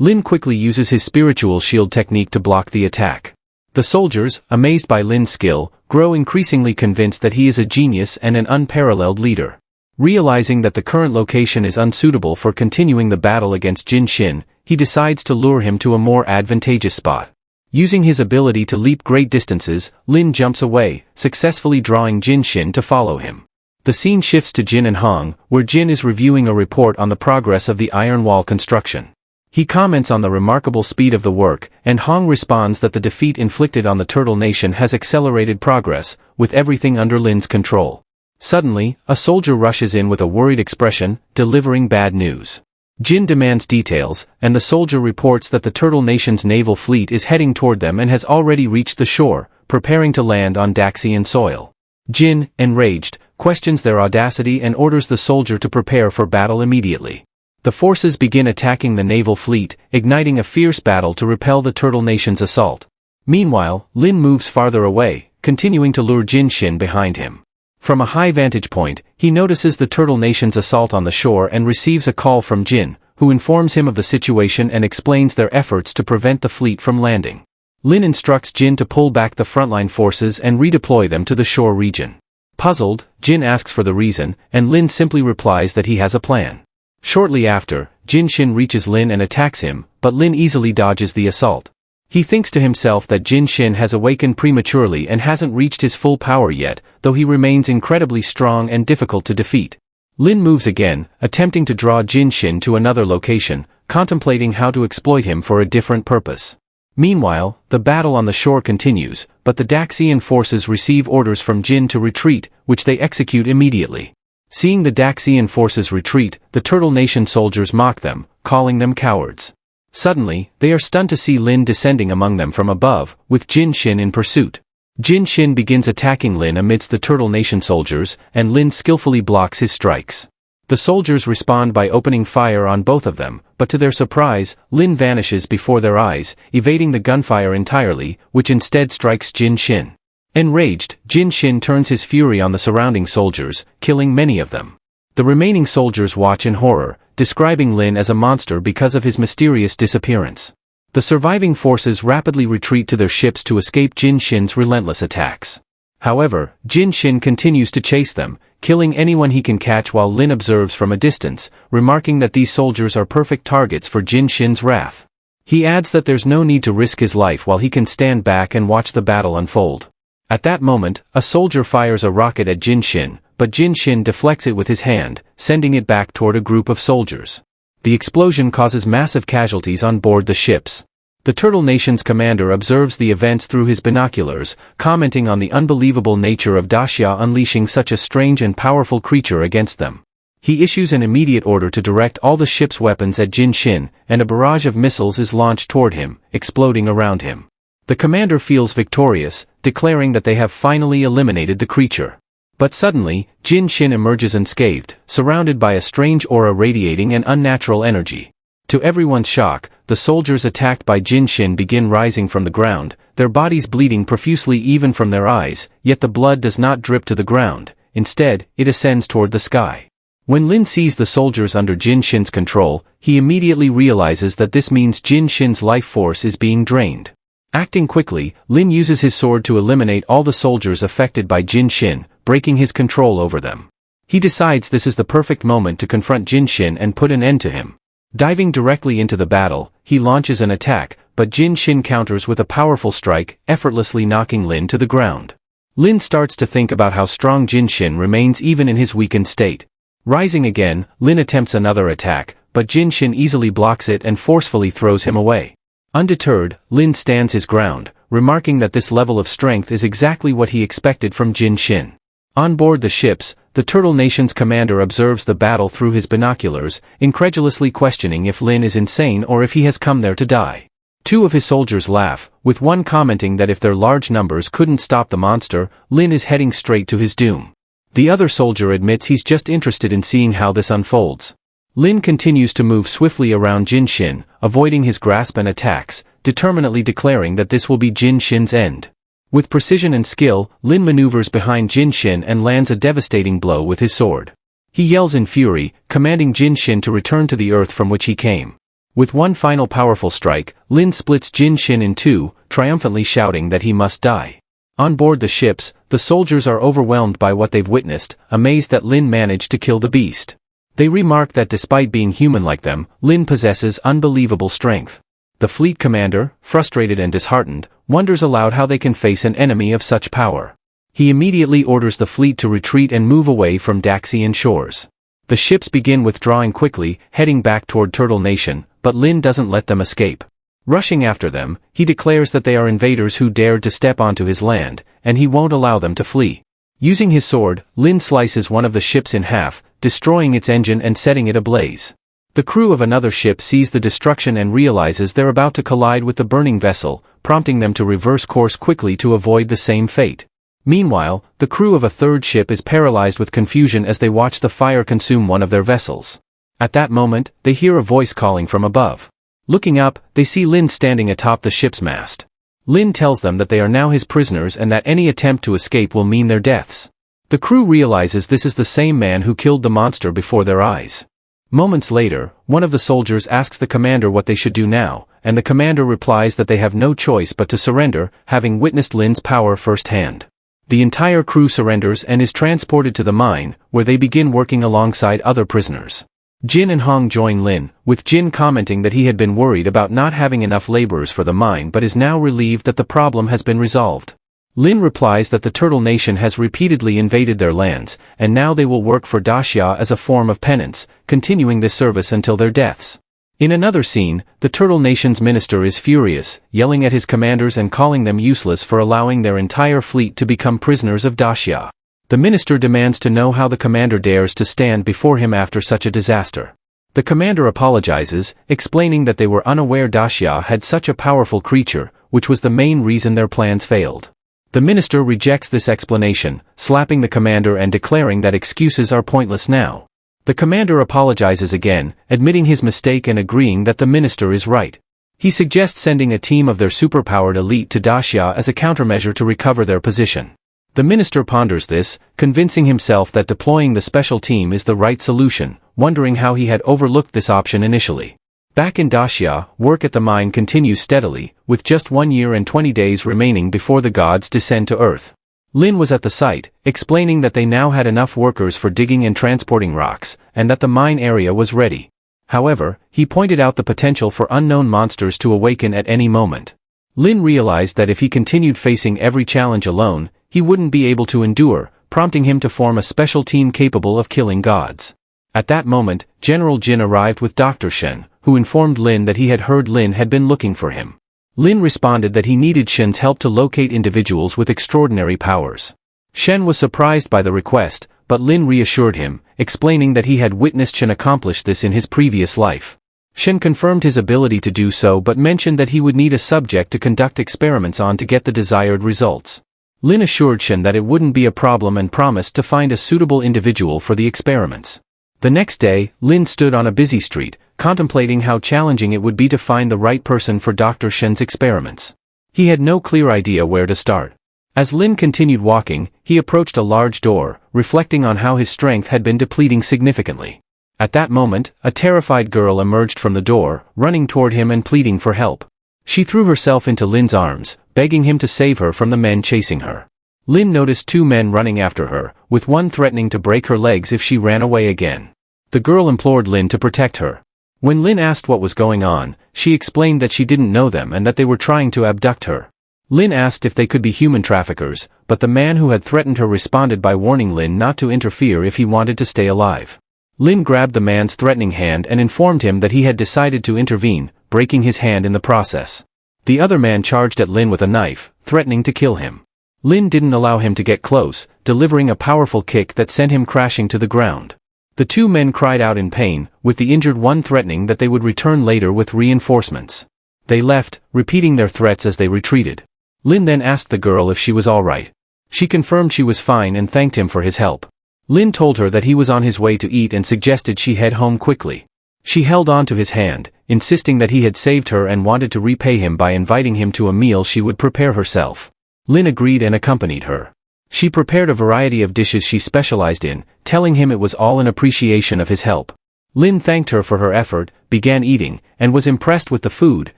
Lin quickly uses his spiritual shield technique to block the attack. The soldiers, amazed by Lin's skill, grow increasingly convinced that he is a genius and an unparalleled leader. Realizing that the current location is unsuitable for continuing the battle against Jin Shin, he decides to lure him to a more advantageous spot. Using his ability to leap great distances, Lin jumps away, successfully drawing Jin Shin to follow him. The scene shifts to Jin and Hong, where Jin is reviewing a report on the progress of the iron wall construction. He comments on the remarkable speed of the work, and Hong responds that the defeat inflicted on the Turtle Nation has accelerated progress, with everything under Lin's control. Suddenly, a soldier rushes in with a worried expression, delivering bad news. Jin demands details, and the soldier reports that the Turtle Nation's naval fleet is heading toward them and has already reached the shore, preparing to land on Daxian soil. Jin, enraged, questions their audacity and orders the soldier to prepare for battle immediately. The forces begin attacking the naval fleet, igniting a fierce battle to repel the Turtle Nation's assault. Meanwhile, Lin moves farther away, continuing to lure Jin Shin behind him. From a high vantage point, he notices the Turtle Nation's assault on the shore and receives a call from Jin, who informs him of the situation and explains their efforts to prevent the fleet from landing. Lin instructs Jin to pull back the frontline forces and redeploy them to the shore region. Puzzled, Jin asks for the reason, and Lin simply replies that he has a plan. Shortly after, Jin Shin reaches Lin and attacks him, but Lin easily dodges the assault. He thinks to himself that Jin Shin has awakened prematurely and hasn't reached his full power yet, though he remains incredibly strong and difficult to defeat. Lin moves again, attempting to draw Jin Shin to another location, contemplating how to exploit him for a different purpose. Meanwhile, the battle on the shore continues, but the Daxian forces receive orders from Jin to retreat, which they execute immediately. Seeing the Daxian forces retreat, the Turtle Nation soldiers mock them, calling them cowards. Suddenly, they are stunned to see Lin descending among them from above, with Jin Shin in pursuit. Jin Shin begins attacking Lin amidst the Turtle Nation soldiers, and Lin skillfully blocks his strikes. The soldiers respond by opening fire on both of them, but to their surprise, Lin vanishes before their eyes, evading the gunfire entirely, which instead strikes Jin Shin. Enraged, Jin Shin turns his fury on the surrounding soldiers, killing many of them. The remaining soldiers watch in horror, describing Lin as a monster because of his mysterious disappearance. The surviving forces rapidly retreat to their ships to escape Jin Shin's relentless attacks. However, Jin Shin continues to chase them, killing anyone he can catch while Lin observes from a distance, remarking that these soldiers are perfect targets for Jin Shin's wrath. He adds that there's no need to risk his life while he can stand back and watch the battle unfold. At that moment, a soldier fires a rocket at Jin Shin, but Jin Shin deflects it with his hand, sending it back toward a group of soldiers. The explosion causes massive casualties on board the ships. The Turtle Nation's commander observes the events through his binoculars, commenting on the unbelievable nature of Daxia unleashing such a strange and powerful creature against them. He issues an immediate order to direct all the ship's weapons at Jin Shin, and a barrage of missiles is launched toward him, exploding around him. The commander feels victorious, declaring that they have finally eliminated the creature. But suddenly, Jin Shin emerges unscathed, surrounded by a strange aura radiating an unnatural energy. To everyone's shock, the soldiers attacked by Jin Shin begin rising from the ground, their bodies bleeding profusely even from their eyes, yet the blood does not drip to the ground, instead, it ascends toward the sky. When Lin sees the soldiers under Jin Shin's control, he immediately realizes that this means Jin Shin's life force is being drained. Acting quickly, Lin uses his sword to eliminate all the soldiers affected by Jin Shin, breaking his control over them. He decides this is the perfect moment to confront Jin Shin and put an end to him. Diving directly into the battle, he launches an attack, but Jin Shin counters with a powerful strike, effortlessly knocking Lin to the ground. Lin starts to think about how strong Jin Shin remains even in his weakened state. Rising again, Lin attempts another attack, but Jin Shin easily blocks it and forcefully throws him away. Undeterred, Lin stands his ground, remarking that this level of strength is exactly what he expected from Jin Shin. On board the ships, the Turtle Nation's commander observes the battle through his binoculars, incredulously questioning if Lin is insane or if he has come there to die. Two of his soldiers laugh, with one commenting that if their large numbers couldn't stop the monster, Lin is heading straight to his doom. The other soldier admits he's just interested in seeing how this unfolds. Lin continues to move swiftly around Jin Shin, avoiding his grasp and attacks, determinedly declaring that this will be Jin Shin's end. With precision and skill, Lin maneuvers behind Jin Shin and lands a devastating blow with his sword. He yells in fury, commanding Jin Shin to return to the earth from which he came. With one final powerful strike, Lin splits Jin Shin in two, triumphantly shouting that he must die. On board the ships, the soldiers are overwhelmed by what they've witnessed, amazed that Lin managed to kill the beast. They remark that despite being human like them, Lin possesses unbelievable strength. The fleet commander, frustrated and disheartened, wonders aloud how they can face an enemy of such power. He immediately orders the fleet to retreat and move away from Daxian shores. The ships begin withdrawing quickly, heading back toward Turtle Nation, but Lin doesn't let them escape. Rushing after them, he declares that they are invaders who dared to step onto his land, and he won't allow them to flee. Using his sword, Lin slices one of the ships in half, destroying its engine and setting it ablaze. The crew of another ship sees the destruction and realizes they're about to collide with the burning vessel, prompting them to reverse course quickly to avoid the same fate. Meanwhile, the crew of a third ship is paralyzed with confusion as they watch the fire consume one of their vessels. At that moment, they hear a voice calling from above. Looking up, they see Lin standing atop the ship's mast. Lin tells them that they are now his prisoners and that any attempt to escape will mean their deaths. The crew realizes this is the same man who killed the monster before their eyes. Moments later, one of the soldiers asks the commander what they should do now, and the commander replies that they have no choice but to surrender, having witnessed Lin's power firsthand. The entire crew surrenders and is transported to the mine, where they begin working alongside other prisoners. Jin and Hong join Lin, with Jin commenting that he had been worried about not having enough laborers for the mine but is now relieved that the problem has been resolved. Lin replies that the Turtle Nation has repeatedly invaded their lands, and now they will work for Daxia as a form of penance, continuing this service until their deaths. In another scene, the Turtle Nation's minister is furious, yelling at his commanders and calling them useless for allowing their entire fleet to become prisoners of Daxia. The minister demands to know how the commander dares to stand before him after such a disaster. The commander apologizes, explaining that they were unaware Daxia had such a powerful creature, which was the main reason their plans failed. The minister rejects this explanation, slapping the commander and declaring that excuses are pointless now. The commander apologizes again, admitting his mistake and agreeing that the minister is right. He suggests sending a team of their superpowered elite to Daxia as a countermeasure to recover their position. The minister ponders this, convincing himself that deploying the special team is the right solution, wondering how he had overlooked this option initially. Back in Daxia, work at the mine continues steadily, with just 1 year and 20 days remaining before the gods descend to Earth. Lin was at the site, explaining that they now had enough workers for digging and transporting rocks, and that the mine area was ready. However, he pointed out the potential for unknown monsters to awaken at any moment. Lin realized that if he continued facing every challenge alone, he wouldn't be able to endure, prompting him to form a special team capable of killing gods. At that moment, General Jin arrived with Dr. Shen, who informed Lin that he had heard Lin had been looking for him. Lin responded that he needed Shen's help to locate individuals with extraordinary powers. Shen was surprised by the request, but Lin reassured him, explaining that he had witnessed Shen accomplish this in his previous life. Shen confirmed his ability to do so but mentioned that he would need a subject to conduct experiments on to get the desired results. Lin assured Shen that it wouldn't be a problem and promised to find a suitable individual for the experiments. The next day, Lin stood on a busy street, contemplating how challenging it would be to find the right person for Dr. Shen's experiments. He had no clear idea where to start. As Lin continued walking, he approached a large door, reflecting on how his strength had been depleting significantly. At that moment, a terrified girl emerged from the door, running toward him and pleading for help. She threw herself into Lin's arms, begging him to save her from the men chasing her. Lin noticed 2 men running after her, with one threatening to break her legs if she ran away again. The girl implored Lin to protect her. When Lin asked what was going on, she explained that she didn't know them and that they were trying to abduct her. Lin asked if they could be human traffickers, but the man who had threatened her responded by warning Lin not to interfere if he wanted to stay alive. Lin grabbed the man's threatening hand and informed him that he had decided to intervene, breaking his hand in the process. The other man charged at Lin with a knife, threatening to kill him. Lin didn't allow him to get close, delivering a powerful kick that sent him crashing to the ground. The 2 men cried out in pain, with the injured one threatening that they would return later with reinforcements. They left, repeating their threats as they retreated. Lin then asked the girl if she was all right. She confirmed she was fine and thanked him for his help. Lin told her that he was on his way to eat and suggested she head home quickly. She held on to his hand, insisting that he had saved her and wanted to repay him by inviting him to a meal she would prepare herself. Lin agreed and accompanied her. She prepared a variety of dishes she specialized in, telling him it was all in appreciation of his help. Lin thanked her for her effort, began eating, and was impressed with the food,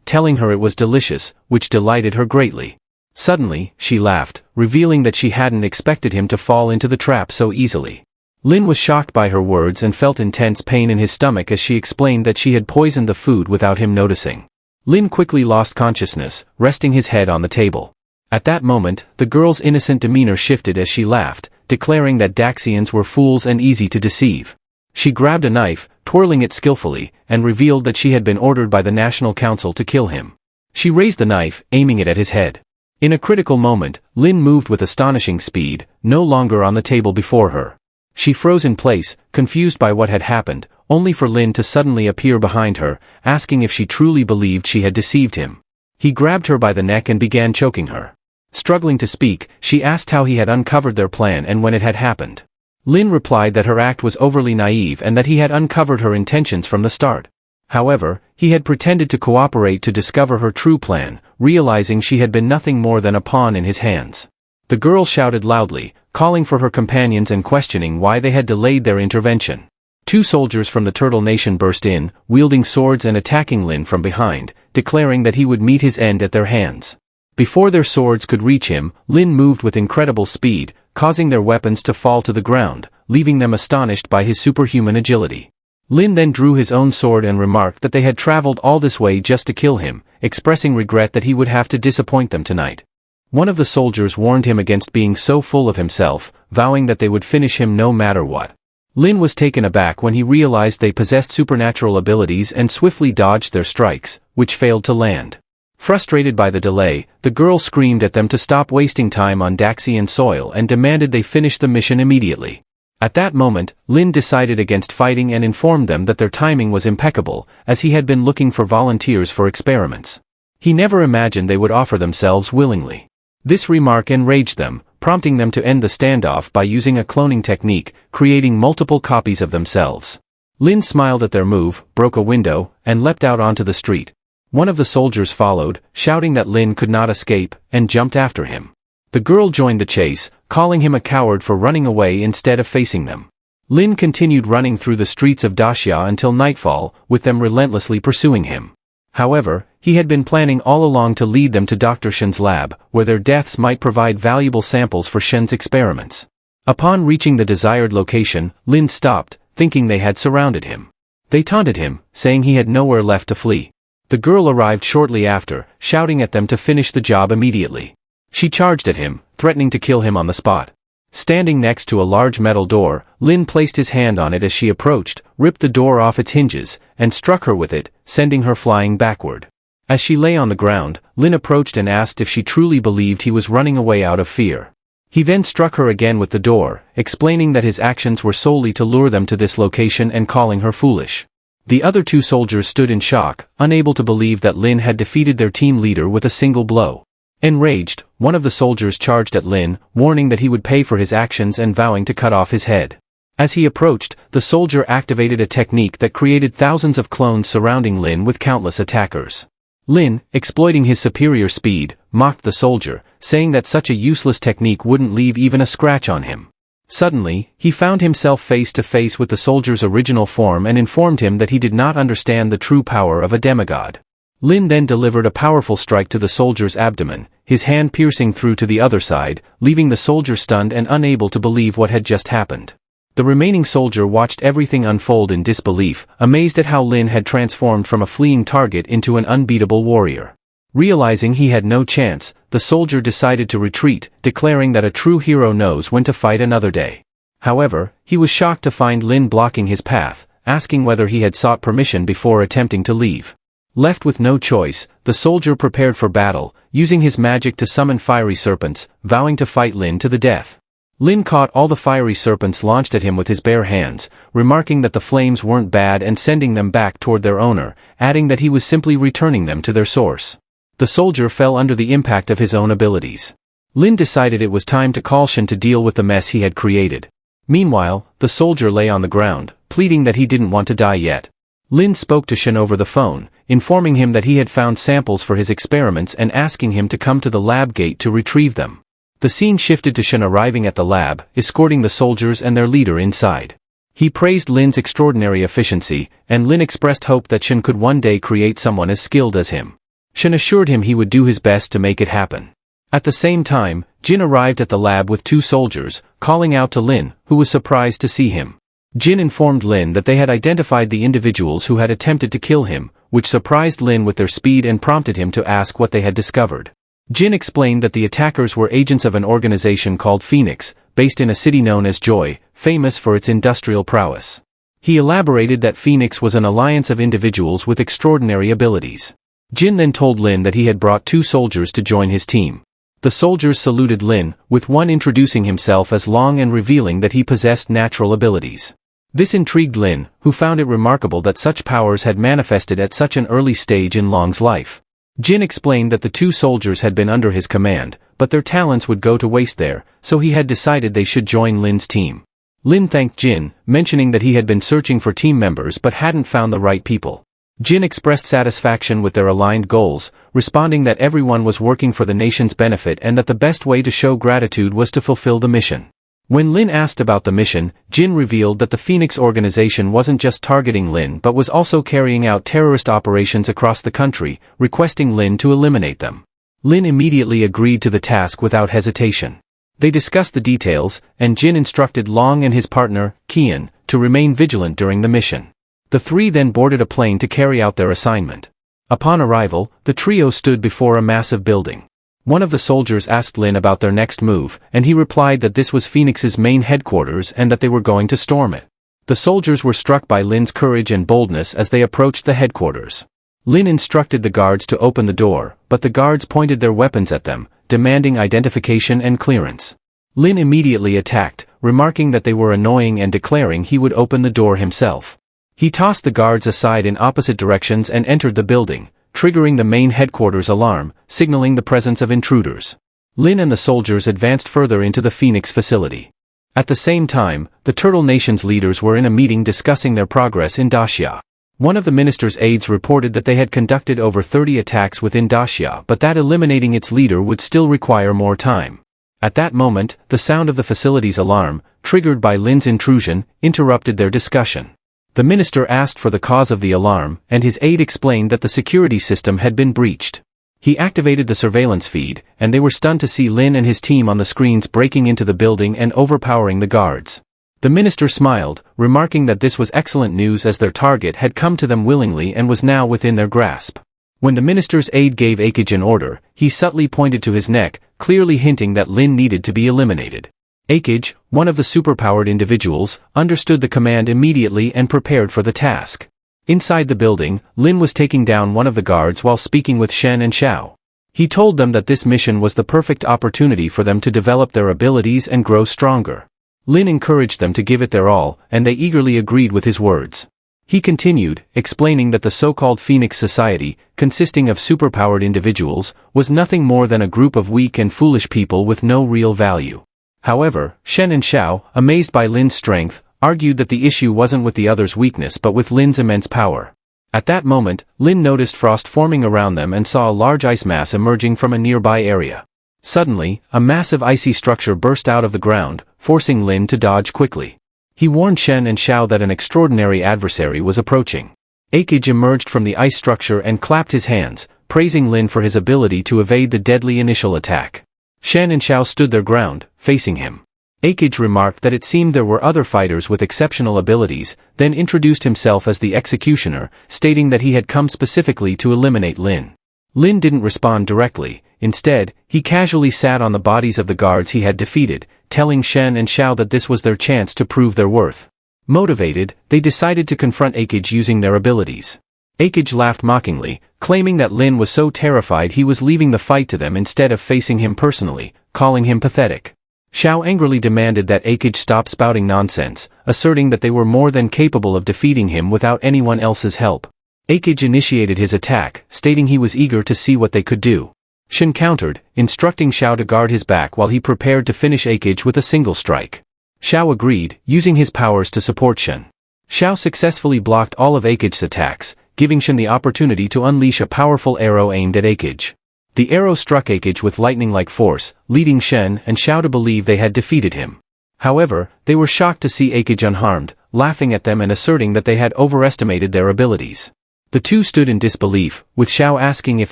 telling her it was delicious, which delighted her greatly. Suddenly, she laughed, revealing that she hadn't expected him to fall into the trap so easily. Lin was shocked by her words and felt intense pain in his stomach as she explained that she had poisoned the food without him noticing. Lin quickly lost consciousness, resting his head on the table. At that moment, the girl's innocent demeanor shifted as she laughed, declaring that Daxians were fools and easy to deceive. She grabbed a knife, twirling it skillfully, and revealed that she had been ordered by the National Council to kill him. She raised the knife, aiming it at his head. In a critical moment, Lin moved with astonishing speed, no longer on the table before her. She froze in place, confused by what had happened, only for Lin to suddenly appear behind her, asking if she truly believed she had deceived him. He grabbed her by the neck and began choking her. Struggling to speak, she asked how he had uncovered their plan and when it had happened. Lin replied that her act was overly naive and that he had uncovered her intentions from the start. However, he had pretended to cooperate to discover her true plan, realizing she had been nothing more than a pawn in his hands. The girl shouted loudly, calling for her companions and questioning why they had delayed their intervention. 2 soldiers from the Turtle Nation burst in, wielding swords and attacking Lin from behind, declaring that he would meet his end at their hands. Before their swords could reach him, Lin moved with incredible speed, causing their weapons to fall to the ground, leaving them astonished by his superhuman agility. Lin then drew his own sword and remarked that they had traveled all this way just to kill him, expressing regret that he would have to disappoint them tonight. One of the soldiers warned him against being so full of himself, vowing that they would finish him no matter what. Lin was taken aback when he realized they possessed supernatural abilities and swiftly dodged their strikes, which failed to land. Frustrated by the delay, the girl screamed at them to stop wasting time on Daxian soil and demanded they finish the mission immediately. At that moment, Lin decided against fighting and informed them that their timing was impeccable, as he had been looking for volunteers for experiments. He never imagined they would offer themselves willingly. This remark enraged them, prompting them to end the standoff by using a cloning technique, creating multiple copies of themselves. Lin smiled at their move, broke a window, and leapt out onto the street. One of the soldiers followed, shouting that Lin could not escape, and jumped after him. The girl joined the chase, calling him a coward for running away instead of facing them. Lin continued running through the streets of Daxia until nightfall, with them relentlessly pursuing him. However, he had been planning all along to lead them to Dr. Shen's lab, where their deaths might provide valuable samples for Shen's experiments. Upon reaching the desired location, Lin stopped, thinking they had surrounded him. They taunted him, saying he had nowhere left to flee. The girl arrived shortly after, shouting at them to finish the job immediately. She charged at him, threatening to kill him on the spot. Standing next to a large metal door, Lin placed his hand on it as she approached, ripped the door off its hinges, and struck her with it, sending her flying backward. As she lay on the ground, Lin approached and asked if she truly believed he was running away out of fear. He then struck her again with the door, explaining that his actions were solely to lure them to this location and calling her foolish. The other 2 soldiers stood in shock, unable to believe that Lin had defeated their team leader with a single blow. Enraged, one of the soldiers charged at Lin, warning that he would pay for his actions and vowing to cut off his head. As he approached, the soldier activated a technique that created thousands of clones surrounding Lin with countless attackers. Lin, exploiting his superior speed, mocked the soldier, saying that such a useless technique wouldn't leave even a scratch on him. Suddenly, he found himself face to face with the soldier's original form and informed him that he did not understand the true power of a demigod. Lin then delivered a powerful strike to the soldier's abdomen, his hand piercing through to the other side, leaving the soldier stunned and unable to believe what had just happened. The remaining soldier watched everything unfold in disbelief, amazed at how Lin had transformed from a fleeing target into an unbeatable warrior. Realizing he had no chance, the soldier decided to retreat, declaring that a true hero knows when to fight another day. However, he was shocked to find Lin blocking his path, asking whether he had sought permission before attempting to leave. Left with no choice, the soldier prepared for battle, using his magic to summon fiery serpents, vowing to fight Lin to the death. Lin caught all the fiery serpents launched at him with his bare hands, remarking that the flames weren't bad and sending them back toward their owner, adding that he was simply returning them to their source. The soldier fell under the impact of his own abilities. Lin decided it was time to call Shen to deal with the mess he had created. Meanwhile, the soldier lay on the ground, pleading that he didn't want to die yet. Lin spoke to Shen over the phone, informing him that he had found samples for his experiments and asking him to come to the lab gate to retrieve them. The scene shifted to Shen arriving at the lab, escorting the soldiers and their leader inside. He praised Lin's extraordinary efficiency, and Lin expressed hope that Shen could one day create someone as skilled as him. Shen assured him he would do his best to make it happen. At the same time, Jin arrived at the lab with 2 soldiers, calling out to Lin, who was surprised to see him. Jin informed Lin that they had identified the individuals who had attempted to kill him, which surprised Lin with their speed and prompted him to ask what they had discovered. Jin explained that the attackers were agents of an organization called Phoenix, based in a city known as Joy, famous for its industrial prowess. He elaborated that Phoenix was an alliance of individuals with extraordinary abilities. Jin then told Lin that he had brought 2 soldiers to join his team. The soldiers saluted Lin, with one introducing himself as Long and revealing that he possessed natural abilities. This intrigued Lin, who found it remarkable that such powers had manifested at such an early stage in Long's life. Jin explained that the 2 soldiers had been under his command, but their talents would go to waste there, so he had decided they should join Lin's team. Lin thanked Jin, mentioning that he had been searching for team members but hadn't found the right people. Jin expressed satisfaction with their aligned goals, responding that everyone was working for the nation's benefit and that the best way to show gratitude was to fulfill the mission. When Lin asked about the mission, Jin revealed that the Phoenix organization wasn't just targeting Lin but was also carrying out terrorist operations across the country, requesting Lin to eliminate them. Lin immediately agreed to the task without hesitation. They discussed the details, and Jin instructed Long and his partner, Qian, to remain vigilant during the mission. The 3 then boarded a plane to carry out their assignment. Upon arrival, the trio stood before a massive building. One of the soldiers asked Lin about their next move, and he replied that this was Phoenix's main headquarters and that they were going to storm it. The soldiers were struck by Lin's courage and boldness as they approached the headquarters. Lin instructed the guards to open the door, but the guards pointed their weapons at them, demanding identification and clearance. Lin immediately attacked, remarking that they were annoying and declaring he would open the door himself. He tossed the guards aside in opposite directions and entered the building, triggering the main headquarters alarm, signaling the presence of intruders. Lin and the soldiers advanced further into the Phoenix facility. At the same time, the Turtle Nation's leaders were in a meeting discussing their progress in Daxia. One of the minister's aides reported that they had conducted over 30 attacks within Daxia but that eliminating its leader would still require more time. At that moment, the sound of the facility's alarm, triggered by Lin's intrusion, interrupted their discussion. The minister asked for the cause of the alarm, and his aide explained that the security system had been breached. He activated the surveillance feed, and they were stunned to see Lin and his team on the screens breaking into the building and overpowering the guards. The minister smiled, remarking that this was excellent news as their target had come to them willingly and was now within their grasp. When the minister's aide gave Akage an order, he subtly pointed to his neck, clearly hinting that Lin needed to be eliminated. Akage, one of the superpowered individuals, understood the command immediately and prepared for the task. Inside the building, Lin was taking down one of the guards while speaking with Shen and Xiao. He told them that this mission was the perfect opportunity for them to develop their abilities and grow stronger. Lin encouraged them to give it their all, and they eagerly agreed with his words. He continued, explaining that the so-called Phoenix Society, consisting of superpowered individuals, was nothing more than a group of weak and foolish people with no real value. However, Shen and Xiao, amazed by Lin's strength, argued that the issue wasn't with the others' weakness but with Lin's immense power. At that moment, Lin noticed frost forming around them and saw a large ice mass emerging from a nearby area. Suddenly, a massive icy structure burst out of the ground, forcing Lin to dodge quickly. He warned Shen and Xiao that an extraordinary adversary was approaching. Akage emerged from the ice structure and clapped his hands, praising Lin for his ability to evade the deadly initial attack. Shen and Xiao stood their ground, facing him. Akage remarked that it seemed there were other fighters with exceptional abilities, then introduced himself as the executioner, stating that he had come specifically to eliminate Lin. Lin didn't respond directly. Instead, he casually sat on the bodies of the guards he had defeated, telling Shen and Xiao that this was their chance to prove their worth. Motivated, they decided to confront Akage using their abilities. Akage laughed mockingly, claiming that Lin was so terrified he was leaving the fight to them instead of facing him personally, calling him pathetic. Xiao angrily demanded that Akage stop spouting nonsense, asserting that they were more than capable of defeating him without anyone else's help. Akage initiated his attack, stating he was eager to see what they could do. Shen countered, instructing Xiao to guard his back while he prepared to finish Akage with a single strike. Xiao agreed, using his powers to support Shen. Xiao successfully blocked all of Akage's attacks, giving Shen the opportunity to unleash a powerful arrow aimed at Akage. The arrow struck Akage with lightning-like force, leading Shen and Xiao to believe they had defeated him. However, they were shocked to see Akage unharmed, laughing at them and asserting that they had overestimated their abilities. The two stood in disbelief, with Xiao asking if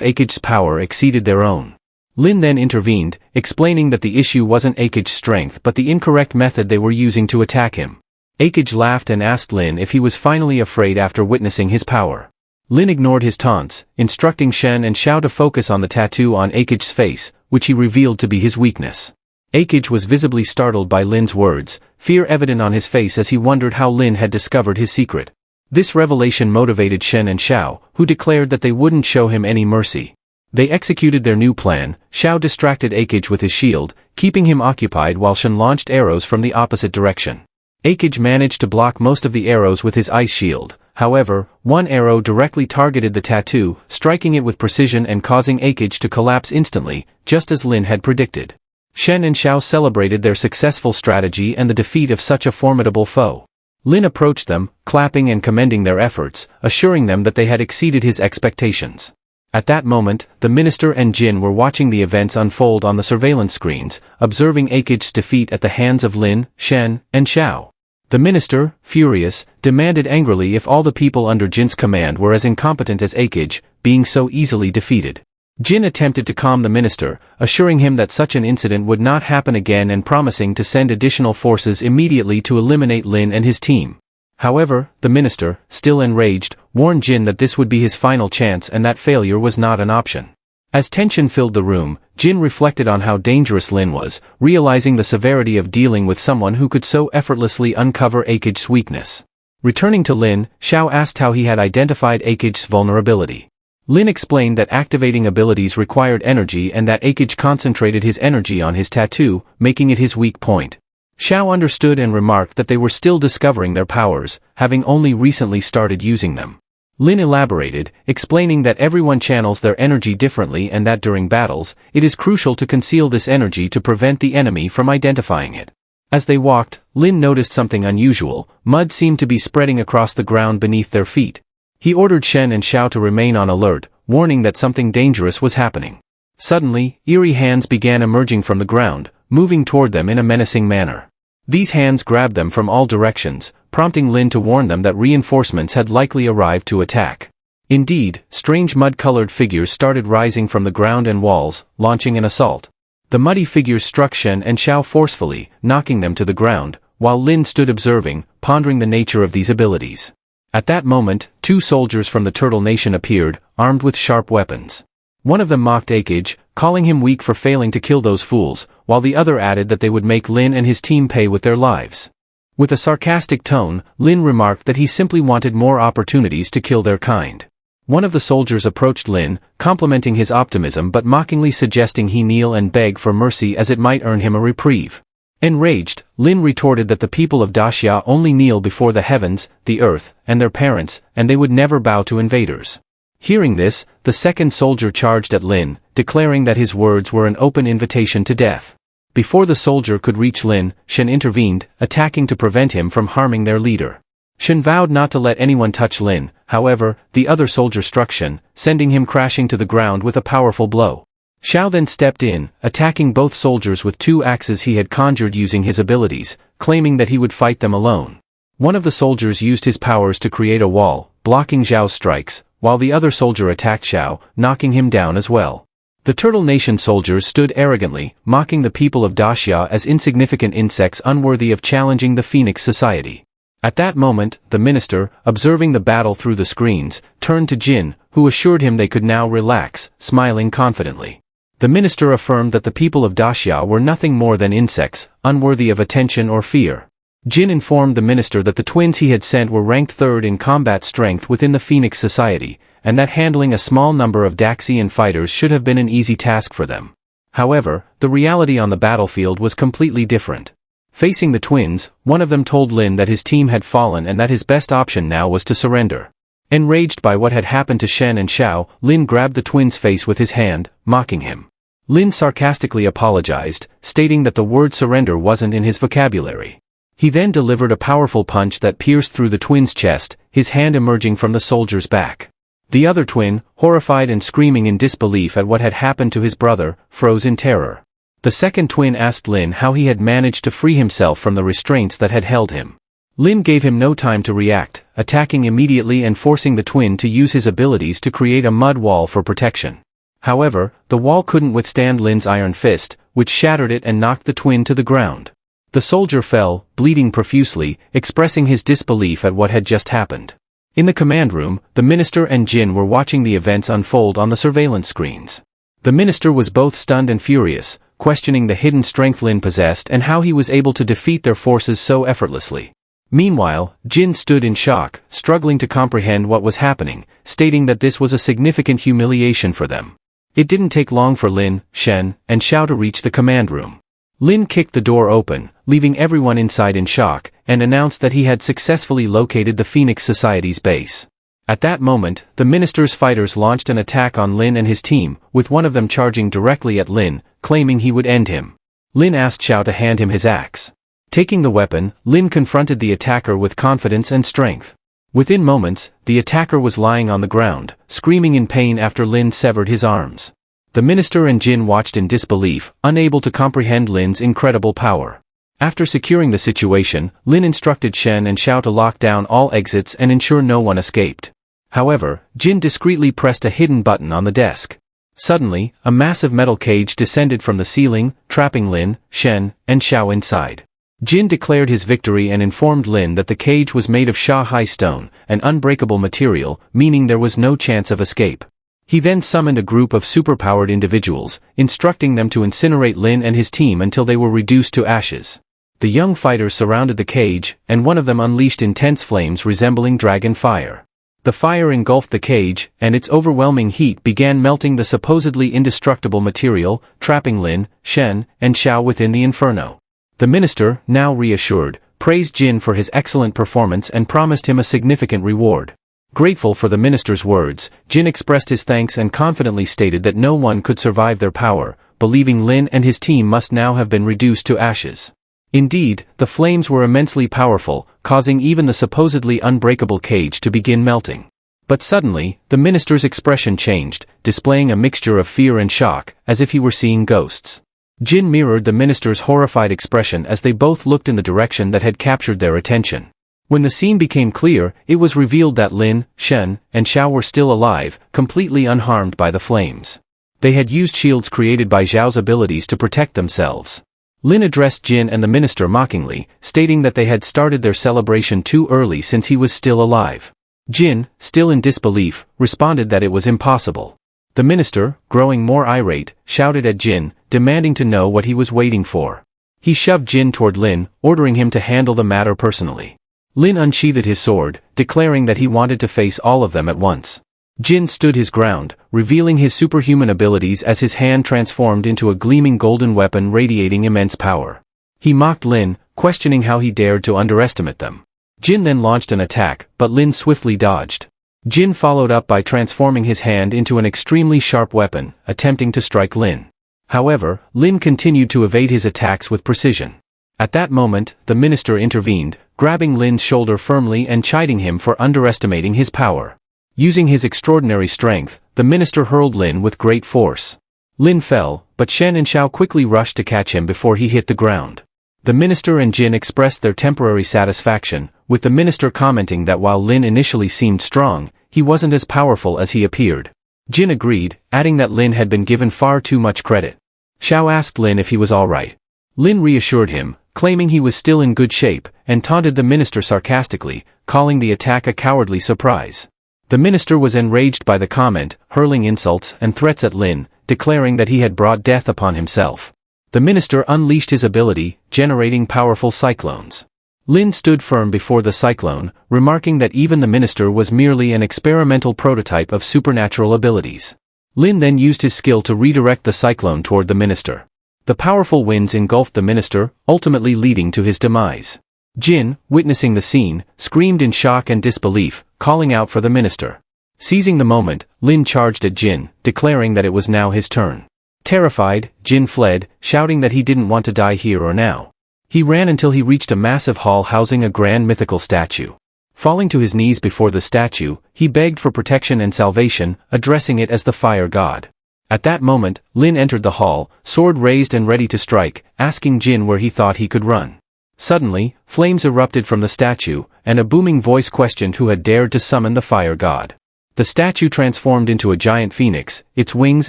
Akige's power exceeded their own. Lin then intervened, explaining that the issue wasn't Akige's strength but the incorrect method they were using to attack him. Akige laughed and asked Lin if he was finally afraid after witnessing his power. Lin ignored his taunts, instructing Shen and Xiao to focus on the tattoo on Akige's face, which he revealed to be his weakness. Akige was visibly startled by Lin's words, fear evident on his face as he wondered how Lin had discovered his secret. This revelation motivated Shen and Xiao, who declared that they wouldn't show him any mercy. They executed their new plan. Xiao distracted Akige with his shield, keeping him occupied while Shen launched arrows from the opposite direction. Akige managed to block most of the arrows with his ice shield. However, one arrow directly targeted the tattoo, striking it with precision and causing Akige to collapse instantly, just as Lin had predicted. Shen and Xiao celebrated their successful strategy and the defeat of such a formidable foe. Lin approached them, clapping and commending their efforts, assuring them that they had exceeded his expectations. At that moment, the minister and Jin were watching the events unfold on the surveillance screens, observing Akige's defeat at the hands of Lin, Shen, and Xiao. The minister, furious, demanded angrily if all the people under Jin's command were as incompetent as Akige, being so easily defeated. Jin attempted to calm the minister, assuring him that such an incident would not happen again and promising to send additional forces immediately to eliminate Lin and his team. However, the minister, still enraged, warned Jin that this would be his final chance and that failure was not an option. As tension filled the room, Jin reflected on how dangerous Lin was, realizing the severity of dealing with someone who could so effortlessly uncover Akige's weakness. Returning to Lin, Xiao asked how he had identified Akige's vulnerability. Lin explained that activating abilities required energy and that Akige concentrated his energy on his tattoo, making it his weak point. Xiao understood and remarked that they were still discovering their powers, having only recently started using them. Lin elaborated, explaining that everyone channels their energy differently and that during battles, it is crucial to conceal this energy to prevent the enemy from identifying it. As they walked, Lin noticed something unusual. Mud seemed to be spreading across the ground beneath their feet. He ordered Shen and Xiao to remain on alert, warning that something dangerous was happening. Suddenly, eerie hands began emerging from the ground, moving toward them in a menacing manner. These hands grabbed them from all directions, prompting Lin to warn them that reinforcements had likely arrived to attack. Indeed, strange mud-colored figures started rising from the ground and walls, launching an assault. The muddy figures struck Shen and Xiao forcefully, knocking them to the ground, while Lin stood observing, pondering the nature of these abilities. At that moment, two soldiers from the Turtle Nation appeared, armed with sharp weapons. One of them mocked Akige, calling him weak for failing to kill those fools, while the other added that they would make Lin and his team pay with their lives. With a sarcastic tone, Lin remarked that he simply wanted more opportunities to kill their kind. One of the soldiers approached Lin, complimenting his optimism but mockingly suggesting he kneel and beg for mercy as it might earn him a reprieve. Enraged, Lin retorted that the people of Daxia only kneel before the heavens, the earth, and their parents, and they would never bow to invaders. Hearing this, the second soldier charged at Lin, declaring that his words were an open invitation to death. Before the soldier could reach Lin, Shen intervened, attacking to prevent him from harming their leader. Shen vowed not to let anyone touch Lin. However, the other soldier struck Shen, sending him crashing to the ground with a powerful blow. Xiao then stepped in, attacking both soldiers with two axes he had conjured using his abilities, claiming that he would fight them alone. One of the soldiers used his powers to create a wall, blocking Xiao's strikes, while the other soldier attacked Xiao, knocking him down as well. The Turtle Nation soldiers stood arrogantly, mocking the people of Daxia as insignificant insects unworthy of challenging the Phoenix Society. At that moment, the minister, observing the battle through the screens, turned to Jin, who assured him they could now relax, smiling confidently. The minister affirmed that the people of Daxia were nothing more than insects, unworthy of attention or fear. Jin informed the minister that the twins he had sent were ranked third in combat strength within the Phoenix Society, and that handling a small number of Daxian fighters should have been an easy task for them. However, the reality on the battlefield was completely different. Facing the twins, one of them told Lin that his team had fallen and that his best option now was to surrender. Enraged by what had happened to Shen and Xiao, Lin grabbed the twins' face with his hand, mocking him. Lin sarcastically apologized, stating that the word surrender wasn't in his vocabulary. He then delivered a powerful punch that pierced through the twins' chest, his hand emerging from the soldier's back. The other twin, horrified and screaming in disbelief at what had happened to his brother, froze in terror. The second twin asked Lin how he had managed to free himself from the restraints that had held him. Lin gave him no time to react, attacking immediately and forcing the twin to use his abilities to create a mud wall for protection. However, the wall couldn't withstand Lin's iron fist, which shattered it and knocked the twin to the ground. The soldier fell, bleeding profusely, expressing his disbelief at what had just happened. In the command room, the minister and Jin were watching the events unfold on the surveillance screens. The minister was both stunned and furious, questioning the hidden strength Lin possessed and how he was able to defeat their forces so effortlessly. Meanwhile, Jin stood in shock, struggling to comprehend what was happening, stating that this was a significant humiliation for them. It didn't take long for Lin, Shen, and Xiao to reach the command room. Lin kicked the door open, leaving everyone inside in shock, and announced that he had successfully located the Phoenix Society's base. At that moment, the minister's fighters launched an attack on Lin and his team, with one of them charging directly at Lin, claiming he would end him. Lin asked Xiao to hand him his axe. Taking the weapon, Lin confronted the attacker with confidence and strength. Within moments, the attacker was lying on the ground, screaming in pain after Lin severed his arms. The minister and Jin watched in disbelief, unable to comprehend Lin's incredible power. After securing the situation, Lin instructed Shen and Xiao to lock down all exits and ensure no one escaped. However, Jin discreetly pressed a hidden button on the desk. Suddenly, a massive metal cage descended from the ceiling, trapping Lin, Shen, and Xiao inside. Jin declared his victory and informed Lin that the cage was made of Sha-Hai stone, an unbreakable material, meaning there was no chance of escape. He then summoned a group of superpowered individuals, instructing them to incinerate Lin and his team until they were reduced to ashes. The young fighters surrounded the cage, and one of them unleashed intense flames resembling dragon fire. The fire engulfed the cage, and its overwhelming heat began melting the supposedly indestructible material, trapping Lin, Shen, and Xiao within the inferno. The minister, now reassured, praised Jin for his excellent performance and promised him a significant reward. Grateful for the minister's words, Jin expressed his thanks and confidently stated that no one could survive their power, believing Lin and his team must now have been reduced to ashes. Indeed, the flames were immensely powerful, causing even the supposedly unbreakable cage to begin melting. But suddenly, the minister's expression changed, displaying a mixture of fear and shock, as if he were seeing ghosts. Jin mirrored the minister's horrified expression as they both looked in the direction that had captured their attention. When the scene became clear, it was revealed that Lin, Shen, and Xiao were still alive, completely unharmed by the flames. They had used shields created by Zhao's abilities to protect themselves. Lin addressed Jin and the minister mockingly, stating that they had started their celebration too early since he was still alive. Jin, still in disbelief, responded that it was impossible. The minister, growing more irate, shouted at Jin, demanding to know what he was waiting for. He shoved Jin toward Lin, ordering him to handle the matter personally. Lin unsheathed his sword, declaring that he wanted to face all of them at once. Jin stood his ground, revealing his superhuman abilities as his hand transformed into a gleaming golden weapon radiating immense power. He mocked Lin, questioning how he dared to underestimate them. Jin then launched an attack, but Lin swiftly dodged. Jin followed up by transforming his hand into an extremely sharp weapon, attempting to strike Lin. However, Lin continued to evade his attacks with precision. At that moment, the minister intervened, grabbing Lin's shoulder firmly and chiding him for underestimating his power. Using his extraordinary strength, the minister hurled Lin with great force. Lin fell, but Shen and Xiao quickly rushed to catch him before he hit the ground. The minister and Jin expressed their temporary satisfaction, with the minister commenting that while Lin initially seemed strong, he wasn't as powerful as he appeared. Jin agreed, adding that Lin had been given far too much credit. Xiao asked Lin if he was alright. Lin reassured him, claiming he was still in good shape, and taunted the minister sarcastically, calling the attack a cowardly surprise. The minister was enraged by the comment, hurling insults and threats at Lin, declaring that he had brought death upon himself. The minister unleashed his ability, generating powerful cyclones. Lin stood firm before the cyclone, remarking that even the minister was merely an experimental prototype of supernatural abilities. Lin then used his skill to redirect the cyclone toward the minister. The powerful winds engulfed the minister, ultimately leading to his demise. Jin, witnessing the scene, screamed in shock and disbelief, calling out for the minister. Seizing the moment, Lin charged at Jin, declaring that it was now his turn. Terrified, Jin fled, shouting that he didn't want to die here or now. He ran until he reached a massive hall housing a grand mythical statue. Falling to his knees before the statue, he begged for protection and salvation, addressing it as the fire god. At that moment, Lin entered the hall, sword raised and ready to strike, asking Jin where he thought he could run. Suddenly, flames erupted from the statue, and a booming voice questioned who had dared to summon the fire god. The statue transformed into a giant phoenix, its wings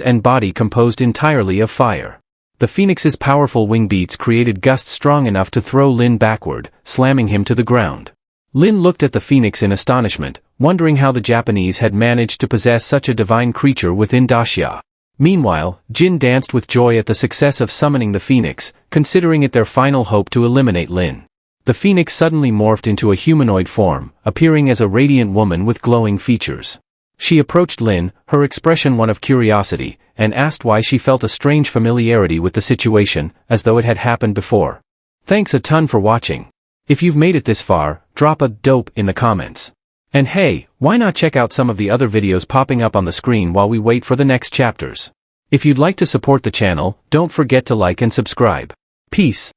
and body composed entirely of fire. The phoenix's powerful wing beats created gusts strong enough to throw Lin backward, slamming him to the ground. Lin looked at the phoenix in astonishment, wondering how the Japanese had managed to possess such a divine creature within Daxia. Meanwhile, Jin danced with joy at the success of summoning the phoenix, considering it their final hope to eliminate Lin. The phoenix suddenly morphed into a humanoid form, appearing as a radiant woman with glowing features. She approached Lin, her expression one of curiosity, and asked why she felt a strange familiarity with the situation, as though it had happened before. Thanks a ton for watching. If you've made it this far, drop a dope in the comments. And hey, why not check out some of the other videos popping up on the screen while we wait for the next chapters? If you'd like to support the channel, don't forget to like and subscribe. Peace.